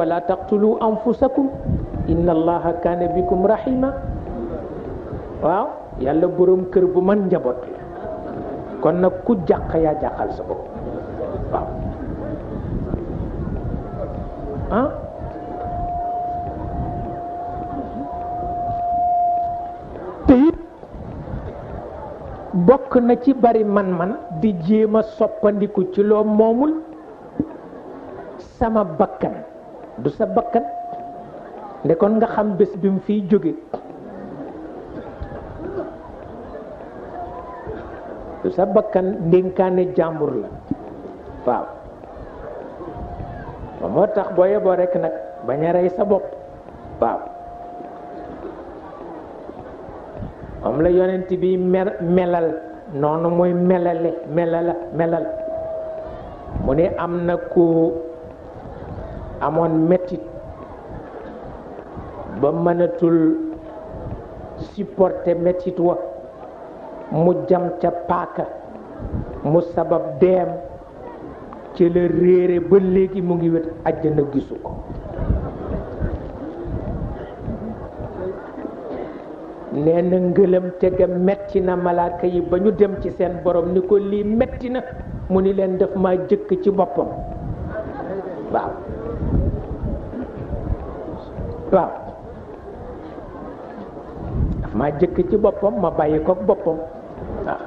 wala taqtulu anfusakum inna allaha kaana bikum rahima. waaw yàlla borom kër bu man njaboot la kon nag ku jàq yaa jàqal sa bopp. waaw te it bokk na ci bari man-man di jéem a soppandiku ci loo moomul. sama bakkan du sa bakkan nde kon nga xam bés bi mu fiy jóge. du sa bakkan ndénkaane jàmbur la. waaw moo tax boo yeboo rekk nag bañ a rey sa bopp. waaw moom la yonent bi melal noonu mooy melal mu ne am na ku amoon mettit ba mënatul supporter mettit wa mu jam ca paaka mu sabab deem ci la réere ba léegi mu ngi wet àjjana gisu ko. nee na ngëlam tega metti na malaaka yi ba ñu dem ci seen borom ni ko lii metti na mu ni leen def ma jëkk ci boppam. waaw waaw daf maa jëkk ci boppam ma bàyyi kook boppam. waaw